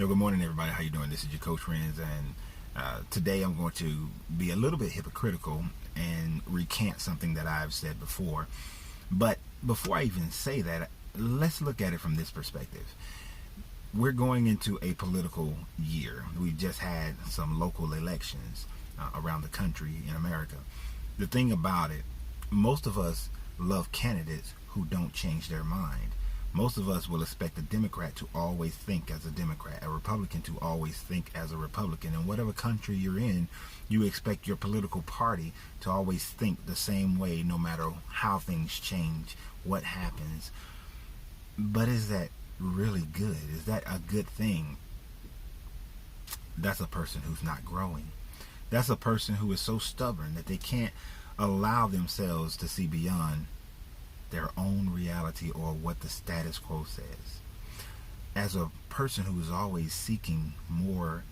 Good morning, everybody. How you doing? This is your Coach Renz, and today I'm going to be a little bit hypocritical and recant something that I've said before. But before I even say that, let's look at it from this perspective. We're going into a political year. We just had some local elections around the country in America. The thing about it, most of us love candidates who don't change their mind. Most of us will expect a Democrat to always think as a Democrat, a Republican to always think as a Republican. In whatever country you're in, you expect your political party to always think the same way no matter how things change, what happens. But is that really good? Is that a good thing? That's a person who's not growing. That's a person who is so stubborn that they can't allow themselves to see beyond their own reality or what the status quo says. As a person who is always seeking more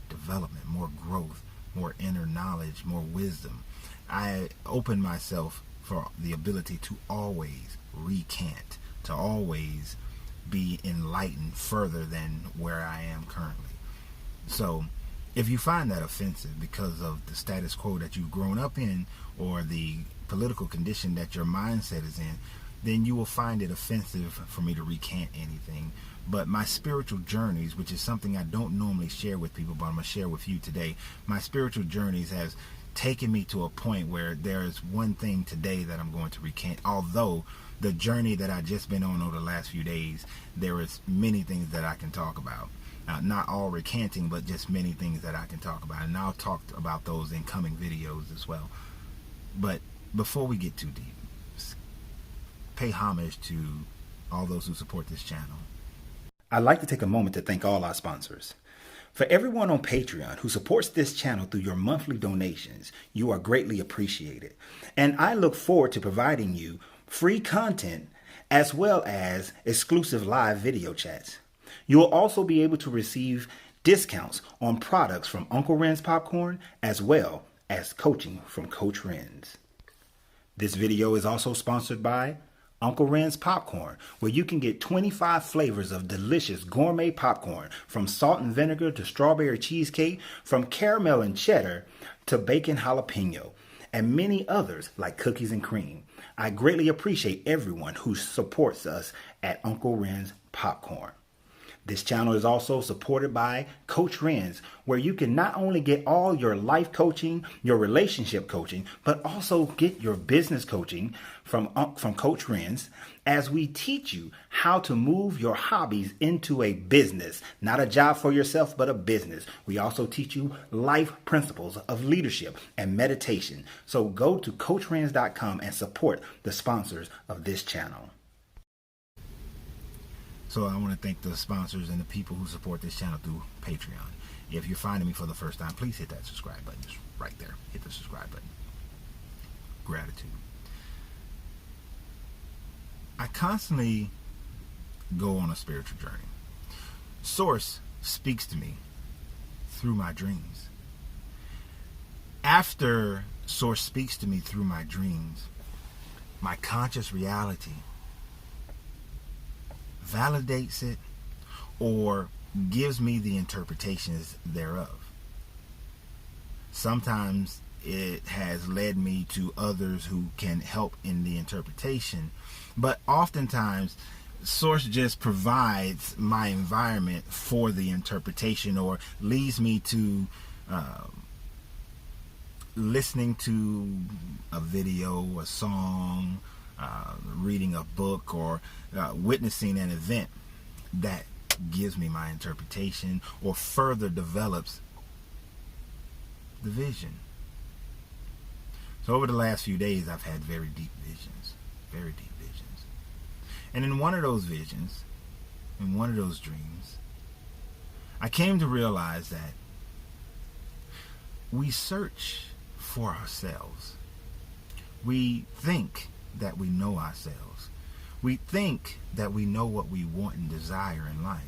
development, more growth, more inner knowledge, more wisdom, I open myself for the ability to always recant, to always be enlightened further than where I am currently. So if you find that offensive because of the status quo that you've grown up in or the political condition that your mindset is in, then you will find it offensive for me to recant anything. But my spiritual journeys, which is something I don't normally share with people, but I'm going to share with you today, my spiritual journeys has taken me to a point where there is one thing today that I'm going to recant. Although the journey that I've just been on over the last few days, there is many things that I can talk about. Not all recanting, but just many things that I can talk about. And I'll talk about those in coming videos as well. But before we get too deep, pay homage to all those who support this channel. I'd like to take a moment to thank all our sponsors. For everyone on Patreon who supports this channel through your monthly donations, you are greatly appreciated. And I look forward to providing you free content as well as exclusive live video chats. You will also be able to receive discounts on products from Uncle Renz Popcorn as well as coaching from Coach Renz. This video is also sponsored by Uncle Renz Popcorn, where you can get 25 flavors of delicious gourmet popcorn, from salt and vinegar to strawberry cheesecake, from caramel and cheddar to bacon jalapeno, and many others like cookies and cream. I greatly appreciate everyone who supports us at Uncle Renz Popcorn. This channel is also supported by Coach Renz, where you can not only get all your life coaching, your relationship coaching, but also get your business coaching from Coach Renz, as we teach you how to move your hobbies into a business, not a job for yourself, but a business. We also teach you life principles of leadership and meditation. So go to CoachRenz.com and support the sponsors of this channel. So I want to thank the sponsors and the people who support this channel through Patreon. If you're finding me for the first time, please hit that subscribe button. Just right there. Hit the subscribe button. Gratitude. I constantly go on a spiritual journey. Source speaks to me through my dreams. After Source speaks to me through my dreams, my conscious reality validates it or gives me the interpretations thereof. Sometimes it has led me to others who can help in the interpretation, but oftentimes Source just provides my environment for the interpretation or leads me to listening to a video, a song, reading a book, or witnessing an event that gives me my interpretation or further develops the vision. So over the last few days, I've had very deep visions. And in one of those visions, in one of those dreams, I came to realize that we search for ourselves. We think that we know ourselves. We think that we know what we want and desire in life.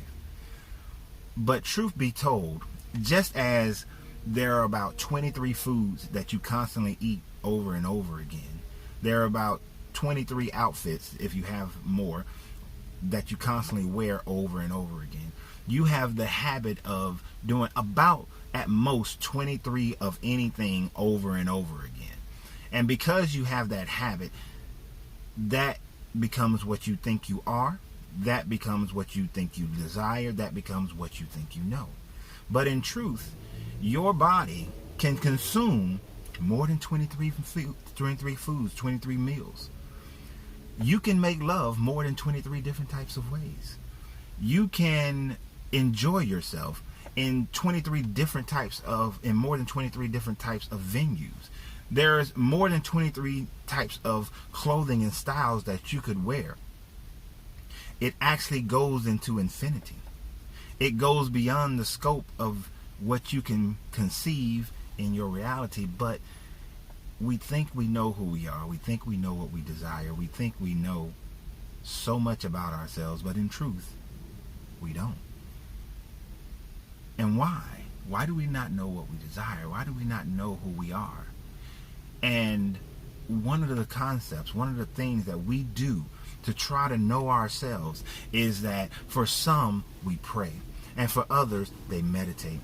But truth be told, just as there are about 23 foods that you constantly eat over and over again, there are about 23 outfits, if you have more, that you constantly wear over and over again, You have the habit of doing about at most 23 of anything over and over again. And because you have that habit, that becomes what you think you are. That becomes what you think you desire. That becomes what you think you know. But in truth, your body can consume more than 23 foods, 23 meals. You can make love more than 23 different types of ways. You can enjoy yourself in more than 23 different types of venues. There's more than 23 types of clothing and styles that you could wear. It actually goes into infinity. It goes beyond the scope of what you can conceive in your reality, but we think we know who we are. We think we know what we desire. We think we know so much about ourselves, but in truth, we don't. And why? Why do we not know what we desire? Why do we not know who we are? And one of the concepts, one of the things that we do to try to know ourselves is that for some, we pray. And for others, they meditate.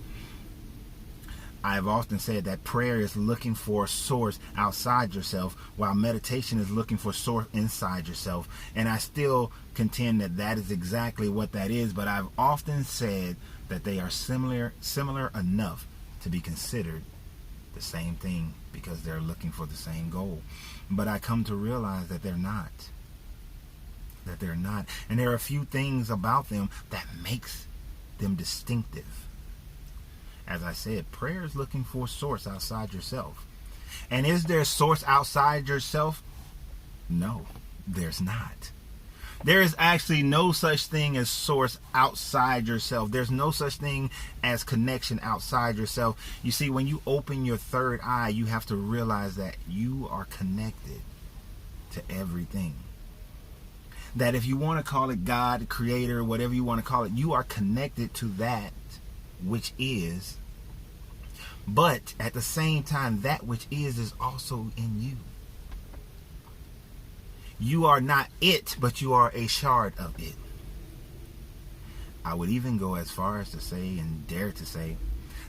I've often said that prayer is looking for a source outside yourself, while meditation is looking for a source inside yourself. And I still contend that that is exactly what that is, but I've often said that they are similar enough to be considered the same thing because they're looking for the same goal. But I come to realize that they're not. And there are a few things about them that makes them distinctive. As I said, prayer is looking for a source outside yourself. And is there a source outside yourself? No, there's not. There is actually no such thing as source outside yourself. There's no such thing as connection outside yourself. You see, when you open your third eye, you have to realize that you are connected to everything. That if you want to call it God, Creator, whatever you want to call it, you are connected to that which is. But at the same time, that which is also in you. You are not it, but you are a shard of it. I would even go as far as to say, and dare to say,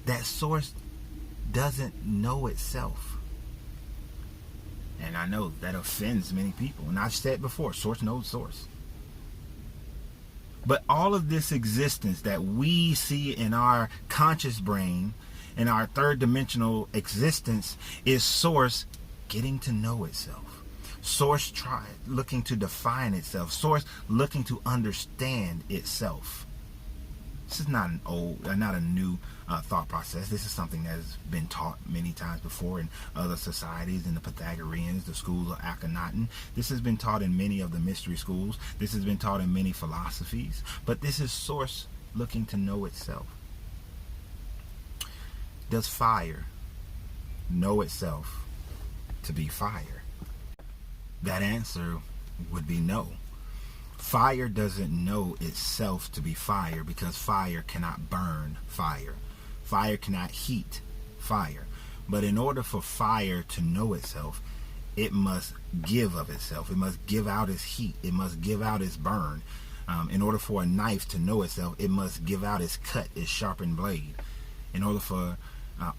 that source doesn't know itself. And I know that offends many people. And I've said before, source knows source. But all of this existence that we see in our conscious brain, in our third dimensional existence, is source getting to know itself. Source looking to define itself. Source looking to understand itself. This is not a new thought process. This is something that has been taught many times before in other societies, in the Pythagoreans, the schools of Akhenaten. This has been taught in many of the mystery schools. This has been taught in many philosophies. But this is source looking to know itself. Does fire know itself to be fire? That answer would be no. Fire doesn't know itself to be fire because fire cannot burn fire. Fire cannot heat fire. But in order for fire to know itself, it must give of itself. It must give out its heat. It must give out its burn. In order for a knife to know itself, it must give out its cut, its sharpened blade. In order for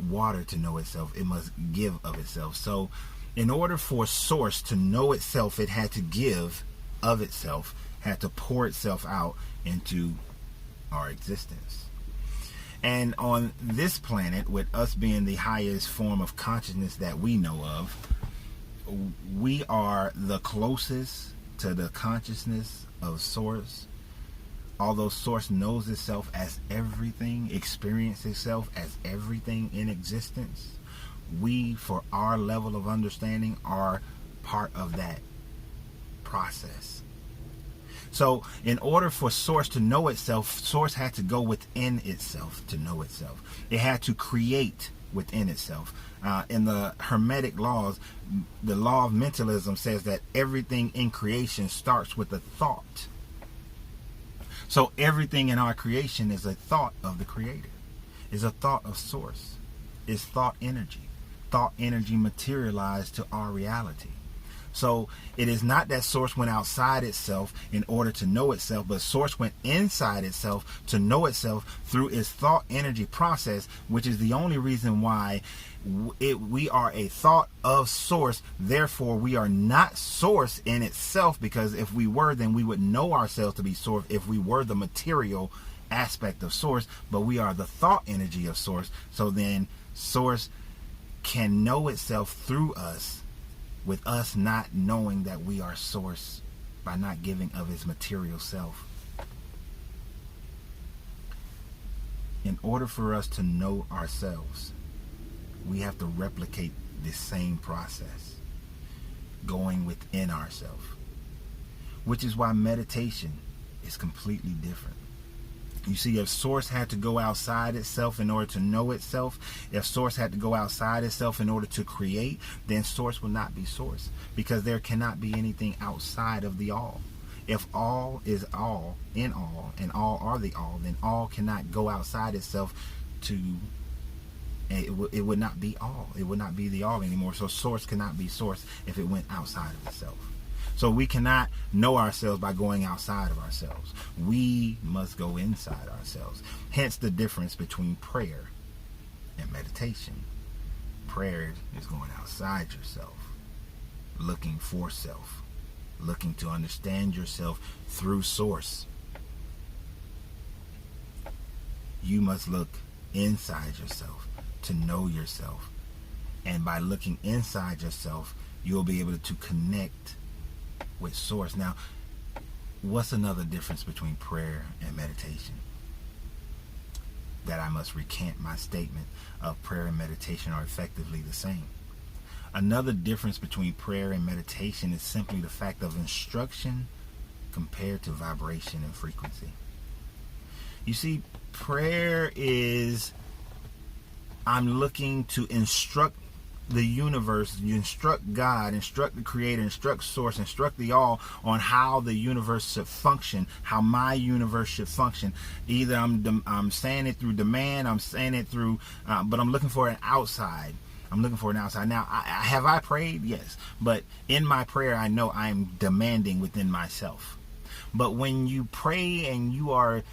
water to know itself, it must give of itself. So in order for source to know itself, it had to give of itself, had to pour itself out into our existence. And on this planet, with us being the highest form of consciousness that we know of, we are the closest to the consciousness of source. Although source knows itself as everything, experiences itself as everything in existence, we, for our level of understanding, are part of that process. So in order for source to know itself, source had to go within itself to know itself. It had to create within itself. In the Hermetic laws, the law of mentalism says that everything in creation starts with a thought. So everything in our creation is a thought of the Creator, is a thought of source, is thought energy. Thought energy materialized to our reality. So it is not that source went outside itself in order to know itself, but source went inside itself to know itself through its thought energy process, which is the only reason why we are a thought of source. Therefore, we are not source in itself, because if we were, then we would know ourselves to be source if we were the material aspect of source, but we are the thought energy of source. So then source can know itself through us, with us not knowing that we are source by not giving of its material self. In order for us to know ourselves, we have to replicate this same process, going within ourselves, which is why meditation is completely different. You see, if source had to go outside itself in order to know itself, if source had to go outside itself in order to create, then source would not be source, because there cannot be anything outside of the all. If all is all in all, and all are the all, then all cannot go outside itself to, it would not be all. It would not be the all anymore. So source cannot be source if it went outside of itself. So we cannot know ourselves by going outside of ourselves. We must go inside ourselves. Hence the difference between prayer and meditation. Prayer is going outside yourself, looking for self, looking to understand yourself through source. You must look inside yourself to know yourself. And by looking inside yourself, you'll be able to connect with source. Now, what's another difference between prayer and meditation? That I must recant my statement of prayer and meditation are effectively the same. Another difference between prayer and meditation is simply the fact of instruction compared to vibration and frequency. You see, prayer is, I'm looking to instruct the universe, you instruct God, instruct the creator, instruct source, instruct the all on how the universe should function, how my universe should function. Either I'm saying it through demand, I'm saying it through, but I'm looking for an outside. I'm looking for an outside. Now, have I prayed? Yes. But in my prayer, I know I'm demanding within myself. But when you pray and you're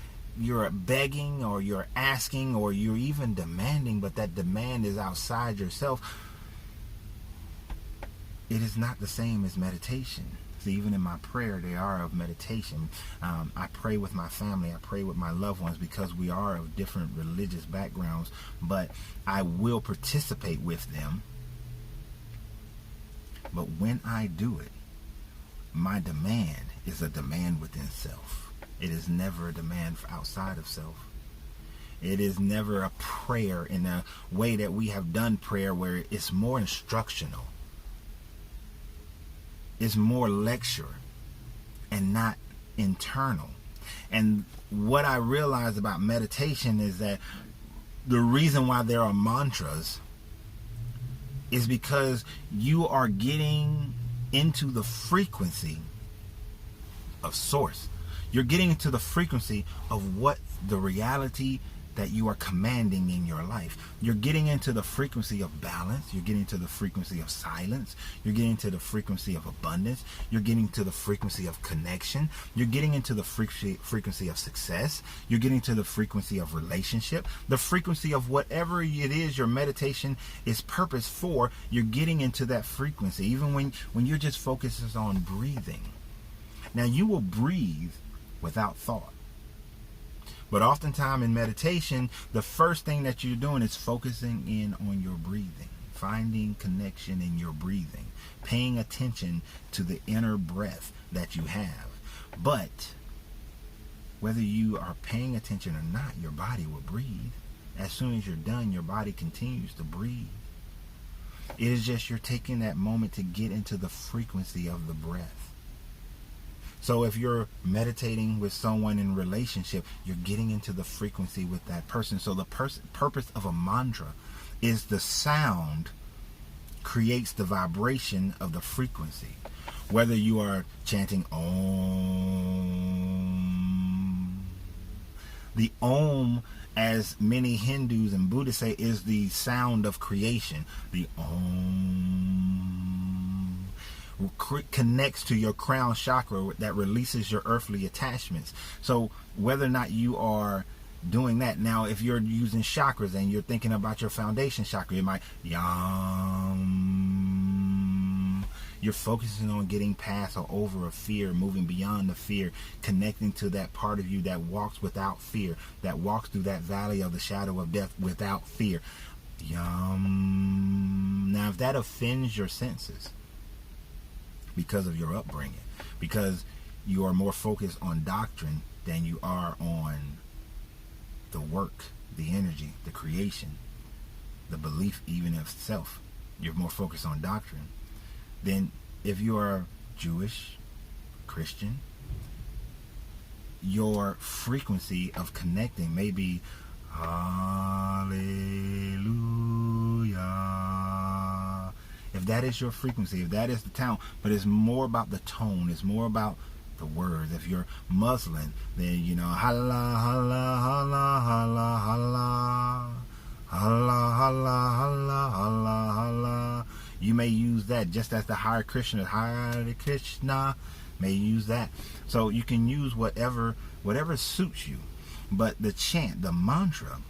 begging, or you're asking, or you're even demanding, but that demand is outside yourself, it is not the same as meditation. So even in my prayer, they are of meditation. I pray with my family. I pray with my loved ones, because we are of different religious backgrounds, but I will participate with them. But when I do it, my demand is a demand within self. It is never a demand outside of self. It is never a prayer in a way that we have done prayer, where it's more instructional. It's more lecture and not internal. And what I realized about meditation is that the reason why there are mantras is because you are getting into the frequency of source. You're getting into the frequency of what the reality that you are commanding in your life. You're getting into the frequency of balance. You're getting to the frequency of silence. You're getting to the frequency of abundance. You're getting to the frequency of connection. You're getting into the frequency of success. You're getting to the frequency of relationship. The frequency of whatever it is your meditation is purpose for, you're getting into that frequency. Even when you're just focused on breathing. Now, you will breathe without thought. But oftentimes in meditation, the first thing that you're doing is focusing in on your breathing, finding connection in your breathing, paying attention to the inner breath that you have. But whether you are paying attention or not, your body will breathe. As soon as you're done, your body continues to breathe. It is just you're taking that moment to get into the frequency of the breath. So if you're meditating with someone in relationship, you're getting into the frequency with that person. So the purpose of a mantra is the sound creates the vibration of the frequency. Whether you are chanting Om. The Om, as many Hindus and Buddhists say, is the sound of creation. The Om. connects to your crown chakra that releases your earthly attachments. So whether or not you are doing that, now if you're using chakras and you're thinking about your foundation chakra, it might yum. You're focusing on getting past or over a fear, moving beyond the fear, connecting to that part of you that walks without fear, that walks through that valley of the shadow of death without fear. Yum. Now, if that offends your senses because of your upbringing, because you are more focused on doctrine than you are on the work, the energy, the creation, the belief even of self, you're more focused on doctrine, then if you are Jewish, Christian, your frequency of connecting may be hallelujah. If that is your frequency, if that is the tone, but it's more about the tone, it's more about the words. If you're Muslim, then you know Allah, Allah, Allah, Allah, Allah, Allah, Allah, Allah, Allah, Allah. You may use that just as the Hare Krishna may use that. So you can use whatever suits you. But the chant, the mantra,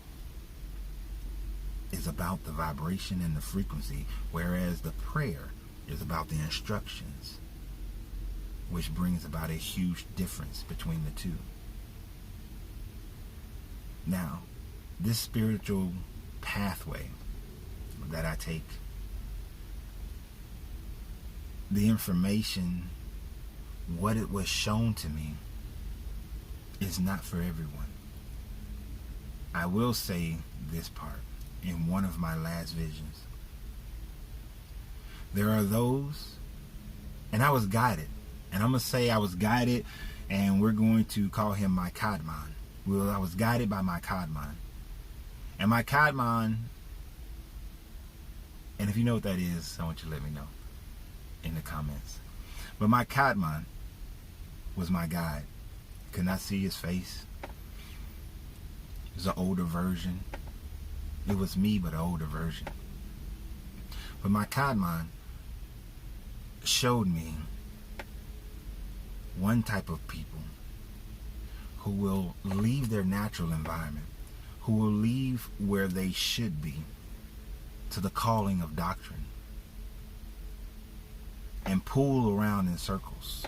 is about the vibration and the frequency, whereas the prayer is about the instructions, which brings about a huge difference between the two. Now, this spiritual pathway that I take, the information, what it was shown to me, is not for everyone. I will say this part. In one of my last visions, there are those, and I was guided, and I'm going to say I was guided, and we're going to call him my Kadmon. Well, I was guided by my Kadmon. And my Kadmon, and if you know what that is, I want you to let me know in the comments. But my Kadmon was my guide. Could not see his face. It was an older version. It was me, but an older version. But my Kadmon showed me one type of people who will leave their natural environment, who will leave where they should be to the calling of doctrine and pull around in circles,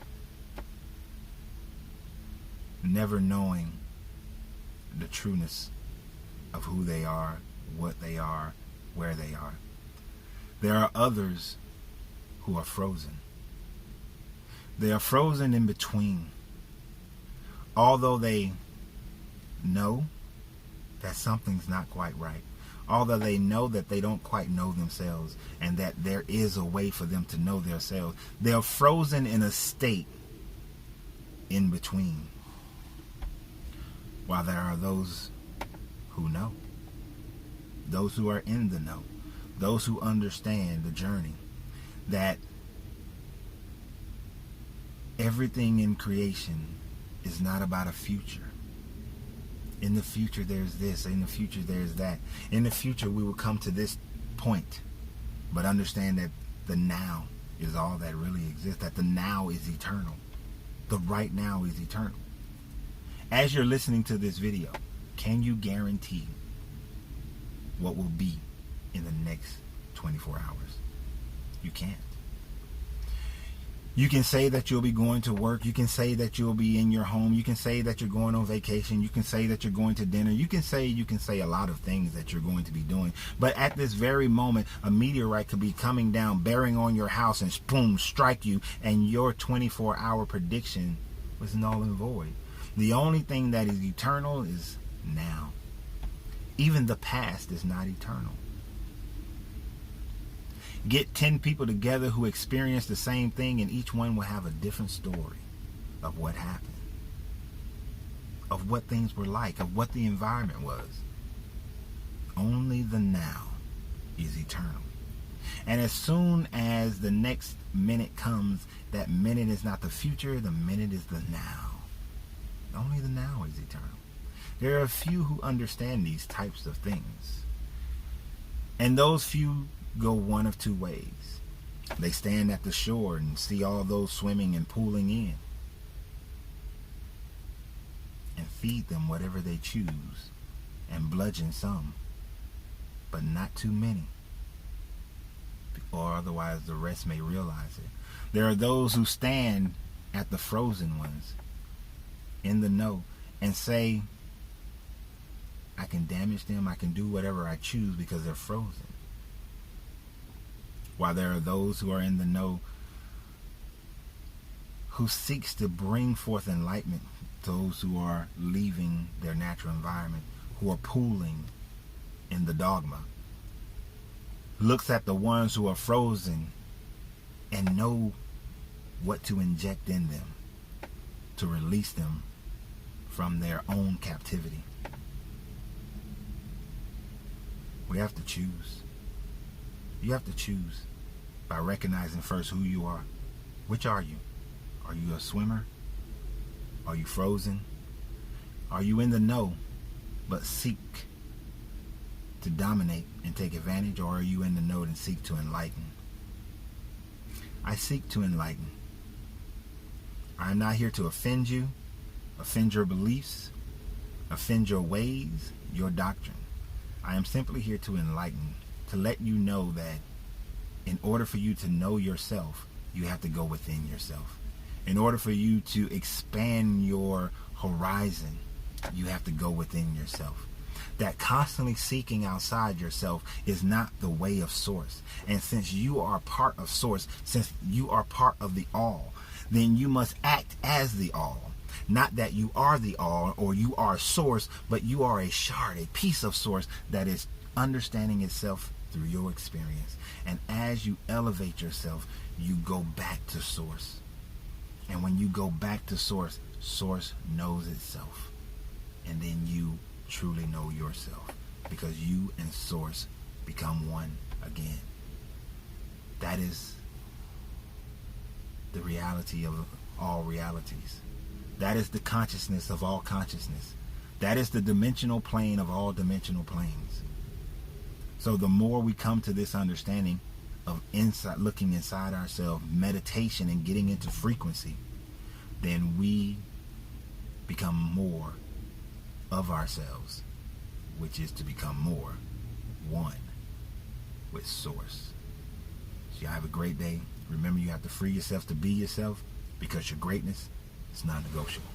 never knowing the trueness of who they are, what they are, where they are. There are others who are frozen. They are frozen in between. Although they know that something's not quite right. Although they know that they don't quite know themselves and that there is a way for them to know themselves. They are frozen in a state in between. While there are those who know. Those who are in the know, those who understand the journey, that everything in creation is not about a future. In the future there's this, in the future there's that. In the future we will come to this point, but understand that the now is all that really exists, that the now is eternal. The right now is eternal. As you're listening to this video, can you guarantee what will be in the next 24 hours? You can't. You can say that you'll be going to work. You can say that you'll be in your home. You can say that you're going on vacation. You can say that you're going to dinner. You can say a lot of things that you're going to be doing. But at this very moment, a meteorite could be coming down, bearing on your house, and boom, strike you, and your 24-hour prediction was null and void. The only thing that is eternal is now. Even the past is not eternal. Get 10 people together who experience the same thing, and each one will have a different story of what happened, of what things were like, of what the environment was. Only the now is eternal. And as soon as the next minute comes, that minute is not the future, the minute is the now. Only the now is eternal. There are a few who understand these types of things. And those few go one of two ways. They stand at the shore and see all those swimming and pooling in, and feed them whatever they choose, and bludgeon some, but not too many, or otherwise the rest may realize it. There are those who stand at the frozen ones, in the know, and say, I can damage them, I can do whatever I choose because they're frozen. While there are those who are in the know, who seeks to bring forth enlightenment, those who are leaving their natural environment, who are pooling in the dogma, looks at the ones who are frozen and know what to inject in them to release them from their own captivity. We have to choose. You have to choose by recognizing first who you are. Which are you? Are you a swimmer? Are you frozen? Are you in the know but seek to dominate and take advantage, or are you in the know and seek to enlighten? I seek to enlighten. I am not here to offend you, offend your beliefs, offend your ways, your doctrine. I am simply here to enlighten, to let you know that in order for you to know yourself, you have to go within yourself. In order for you to expand your horizon, you have to go within yourself. That constantly seeking outside yourself is not the way of Source. And since you are part of Source, since you are part of the all, then you must act as the all. Not that you are the all or you are Source, but you are a shard, a piece of Source that is understanding itself through your experience. And as you elevate yourself, you go back to Source. And when you go back to Source, Source knows itself. And then you truly know yourself, because you and Source become one again. That is the reality of all realities. That is the consciousness of all consciousness. That is the dimensional plane of all dimensional planes. So the more we come to this understanding of inside, looking inside ourselves, meditation, and getting into frequency, then we become more of ourselves, which is to become more one with Source. So you have a great day. Remember, you have to free yourself to be yourself, because your greatness is non-negotiable.